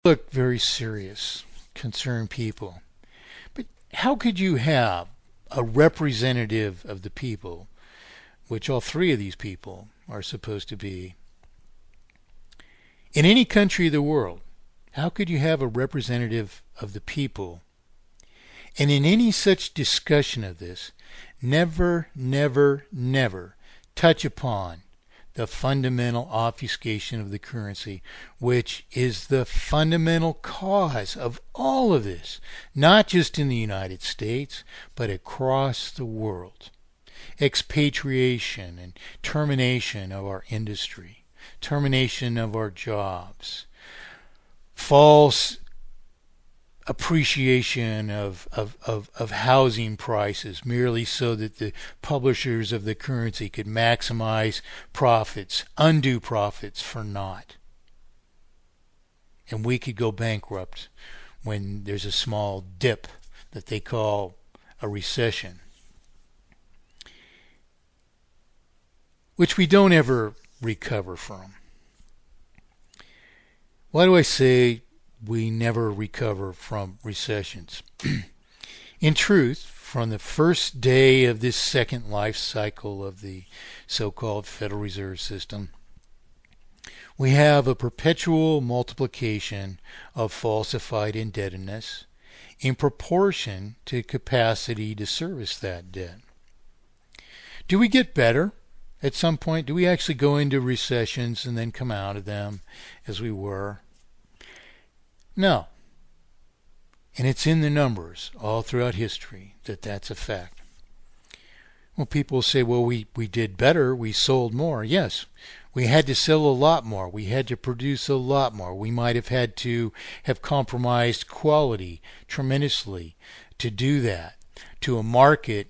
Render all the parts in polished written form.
Look very serious, concerned people. But how could you have a representative of the people, which all three of these people are supposed to be, in any country of the world? How could you have a representative of the people? And in any such discussion of this, never, never, never touch upon the fundamental obfuscation of the currency, which is the fundamental cause of all of this, not just in the United States, but across the world. Expatriation and termination of our industry, termination of our jobs, false appreciation of housing prices merely so that the publishers of the currency could maximize profits, undue profits for naught. And we could go bankrupt when there's a small dip that they call a recession, which we don't ever recover from. Why do I say we never recover from recessions? In truth, from the first day of this second life cycle of the so-called Federal Reserve System, we have a perpetual multiplication of falsified indebtedness in proportion to capacity to service that debt. Do we get better at some point? Do we actually go into recessions and then come out of them as we were? No. And it's in the numbers all throughout history that that's a fact. Well, people say, well, we did better, we sold more. Yes, we had to sell a lot more. We had to produce a lot more. We might have had to have compromised quality tremendously to do that, to a market,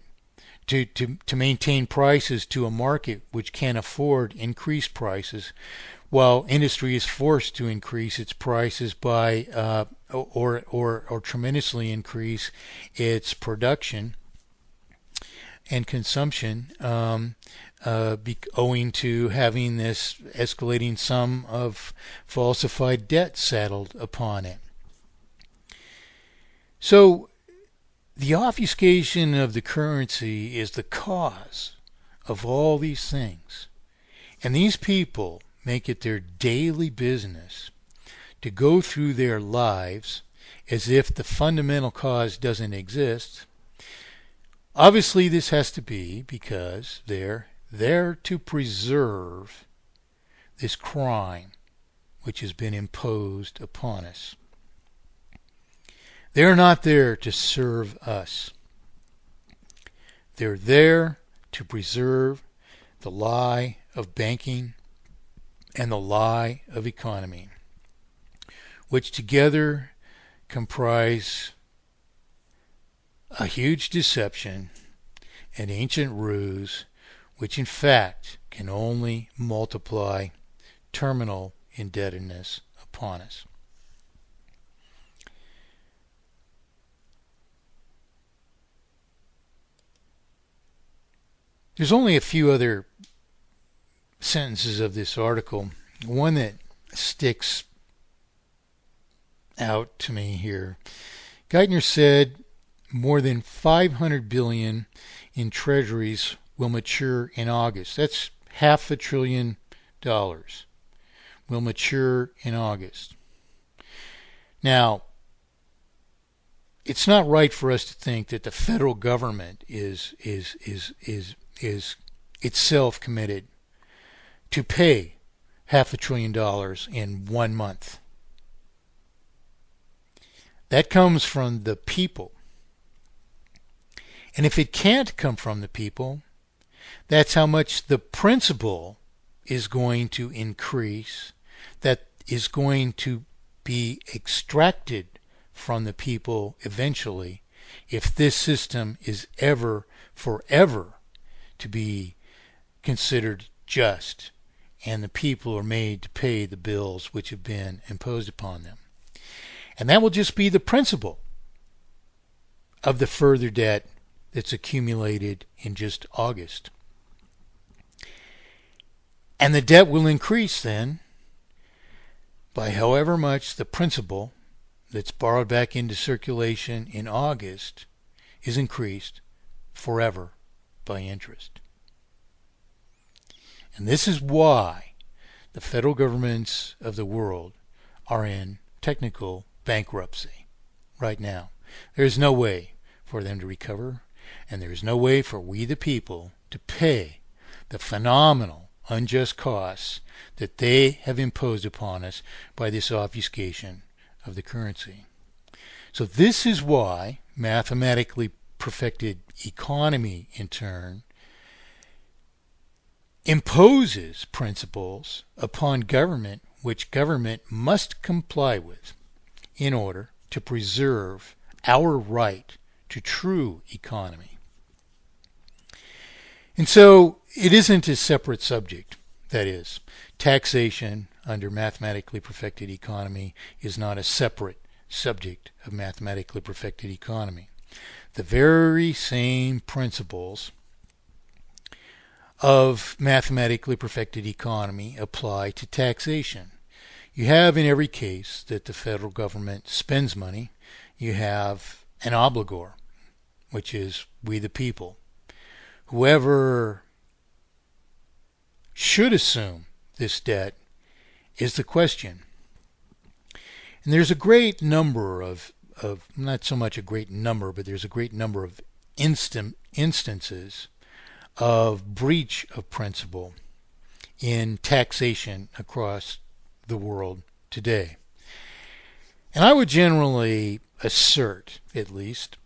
to maintain prices to a market which can't afford increased prices, while industry is forced to increase its prices by or tremendously increase its production and consumption, owing to having this escalating sum of falsified debt saddled upon it. So the obfuscation of the currency is the cause of all these things. And these people make it their daily business to go through their lives as if the fundamental cause doesn't exist. Obviously, this has to be because they're there to preserve this crime which has been imposed upon us. They're not there to serve us. They're there to preserve the lie of banking and the lie of economy, which together comprise a huge deception, an ancient ruse, which in fact can only multiply terminal indebtedness upon us. There's only a few other sentences of this article. One that sticks out to me here. Geithner said more than $500 billion in treasuries will mature in August. That's $500 billion will mature in August. Now, it's not right for us to think that the federal government is itself committed to pay $500 billion in 1 month. That comes from the people. And if it can't come from the people, that's how much the principal is going to increase, that is going to be extracted from the people eventually, if this system is ever, forever to be considered just, and the people are made to pay the bills which have been imposed upon them. And that will just be the principal of the further debt that's accumulated in just August. And the debt will increase then by however much the principal that's borrowed back into circulation in August is increased forever by interest. And this is why the federal governments of the world are in technical bankruptcy right now. There's no way for them to recover, and there's no way for we the people to pay the phenomenal unjust costs that they have imposed upon us by this obfuscation of the currency. So this is why mathematically perfected economy, in turn, imposes principles upon government which government must comply with in order to preserve our right to true economy. And so it isn't a separate subject. That is, taxation under mathematically perfected economy is not a separate subject of mathematically perfected economy. The very same principles of mathematically perfected economy apply to taxation. You have in every case that the federal government spends money, you have an obligor, which is we the people. Whoever should assume this debt is the question. And there's a great number of not so much a great number, but there's a great number of instances of breach of principle in taxation across the world today. And I would generally assert, at least,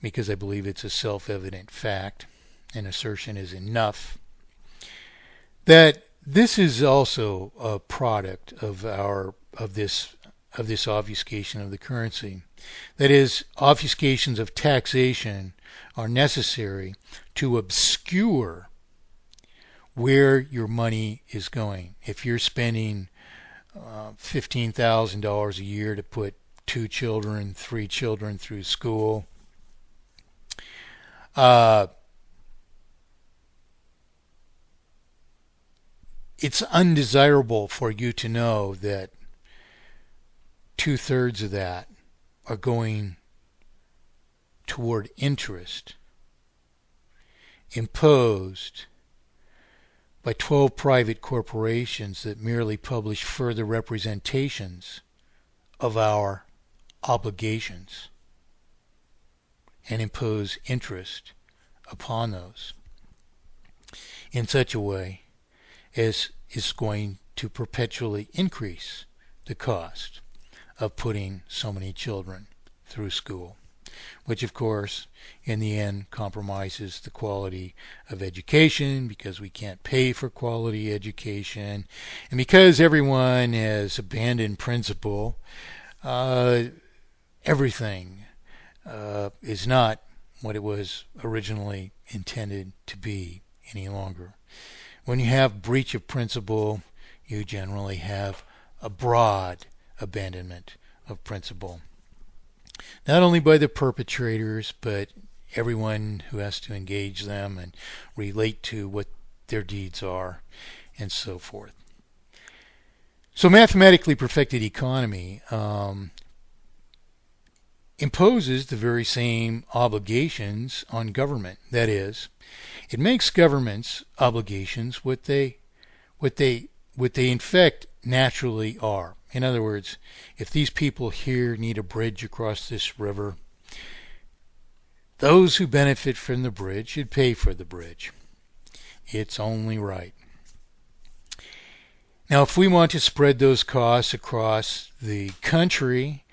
because I believe it's a self-evident fact, and assertion is enough, that this is also a product of this obfuscation of the currency. That is, obfuscations of taxation are necessary to obscure where your money is going. If you're spending $15,000 a year to put 2 children, 3 children through school, it's undesirable for you to know that 2/3 of that are going toward interest imposed by 12 private corporations that merely publish further representations of our obligations and impose interest upon those in such a way as is going to perpetually increase the cost of putting so many children through school, which of course in the end compromises the quality of education, because we can't pay for quality education, and because everyone has abandoned principle. Everything is not what it was originally intended to be any longer. When you have breach of principle, you generally have a broad abandonment of principle, not only by the perpetrators, but everyone who has to engage them and relate to what their deeds are, and so forth. So mathematically perfected economy imposes the very same obligations on government. That is, it makes government's obligations what they in fact naturally are. In other words, if these people here need a bridge across this river, those who benefit from the bridge should pay for the bridge. It's only right. Now, if we want to spread those costs across the country,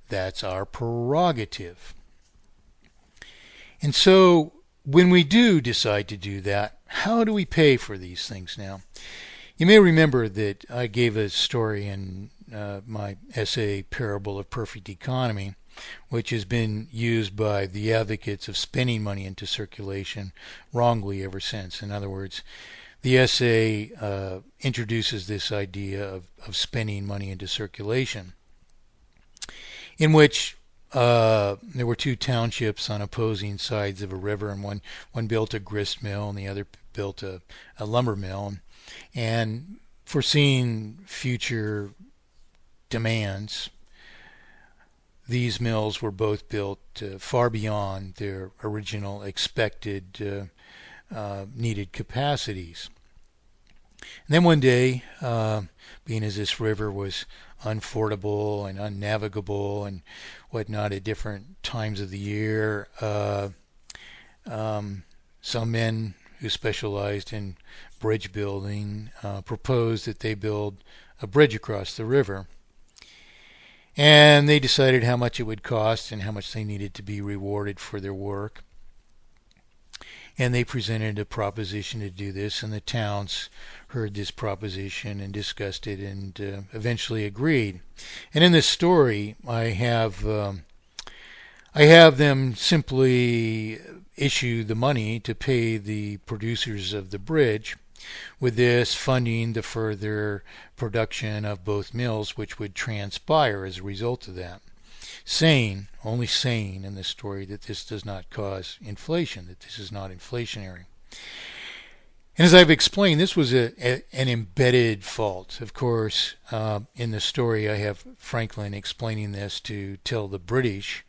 that's our prerogative. And so, when we do decide to do that, how do we pay for these things now? You may remember that I gave a story in my essay, Parable of Perfect Economy, which has been used by the advocates of spending money into circulation wrongly ever since. In other words, the essay introduces this idea of spending money into circulation, in which there were 2 townships on opposing sides of a river, and one built a grist mill and the other built a lumber mill. And foreseeing future demands, these mills were both built far beyond their original expected needed capacities. And then one day, being as this river was unfordable and unnavigable and whatnot at different times of the year, some men who specialized in bridge building proposed that they build a bridge across the river. And they decided how much it would cost and how much they needed to be rewarded for their work. And they presented a proposition to do this, and the towns heard this proposition and discussed it and eventually agreed. And in this story, I have them simply issue the money to pay the producers of the bridge, with this funding the further production of both mills, which would transpire as a result of that. Only saying in this story that this does not cause inflation, that this is not inflationary. And as I've explained, this was an embedded fault. Of course, in the story I have Franklin explaining this to tell the British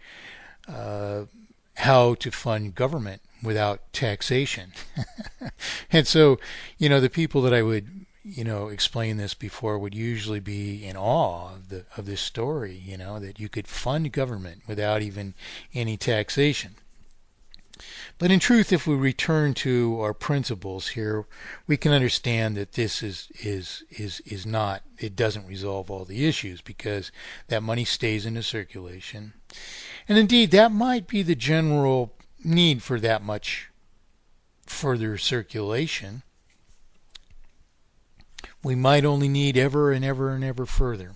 how to fund government without taxation. And so, the people that I would, explain this before would usually be in awe of this story, that you could fund government without even any taxation. But in truth, if we return to our principles here, we can understand that this is not, it doesn't resolve all the issues, because that money stays into circulation. And indeed, that might be the general need for that much further circulation. We might only need ever and ever and ever further,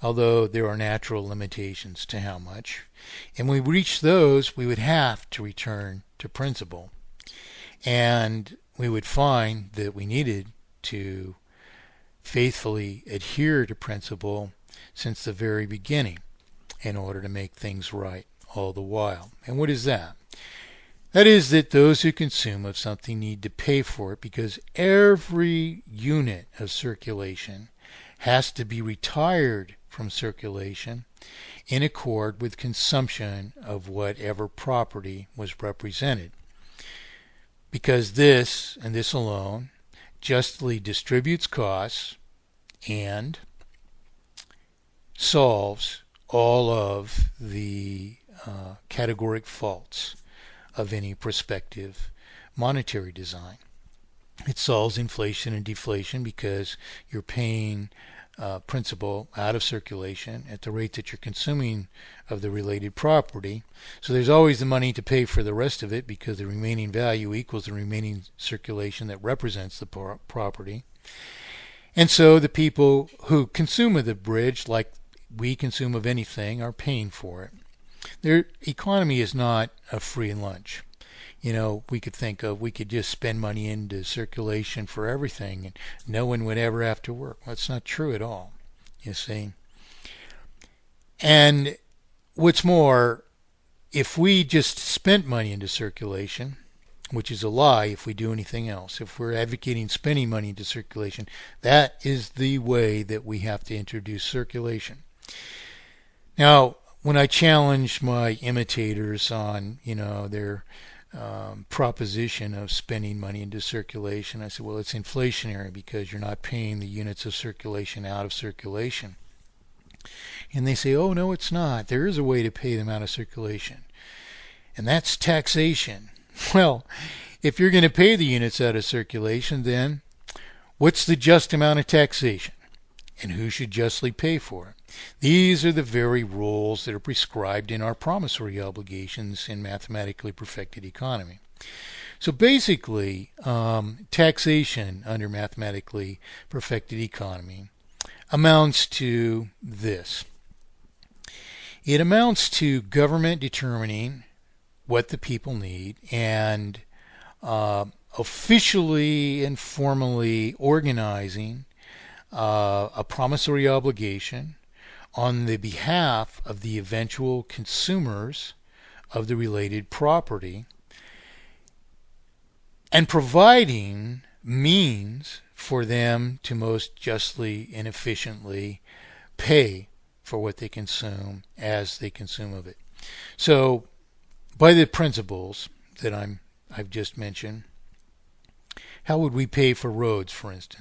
although there are natural limitations to how much. And when we reach those, we would have to return to principle. And we would find that we needed to faithfully adhere to principle since the very beginning in order to make things right all the while. And what is that? That is that those who consume of something need to pay for it, because every unit of circulation has to be retired from circulation in accord with consumption of whatever property was represented. Because this, and this alone, justly distributes costs and solves all of the categoric faults of any prospective monetary design. It solves inflation and deflation because you're paying principal out of circulation at the rate that you're consuming of the related property. So there's always the money to pay for the rest of it, because the remaining value equals the remaining circulation that represents the property. And so the people who consume of the bridge, like we consume of anything, are paying for it. Their economy is not a free lunch. We could just spend money into circulation for everything and no one would ever have to work. Well, that's not true at all, you see. And what's more, if we just spent money into circulation, which is a lie if we do anything else, if we're advocating spending money into circulation, that is the way that we have to introduce circulation. Now, when I challenge my imitators on, their proposition of spending money into circulation, I said, well, it's inflationary because you're not paying the units of circulation out of circulation. And they say, oh, no, it's not. There is a way to pay them out of circulation, and that's taxation. Well, if you're going to pay the units out of circulation, then what's the just amount of taxation? And who should justly pay for it? These are the very rules that are prescribed in our promissory obligations in mathematically perfected economy. So basically, taxation under mathematically perfected economy amounts to this. It amounts to government determining what the people need and officially and formally organizing a promissory obligation on the behalf of the eventual consumers of the related property, and providing means for them to most justly and efficiently pay for what they consume as they consume of it. So, by the principles that I've just mentioned, how would we pay for roads, for instance?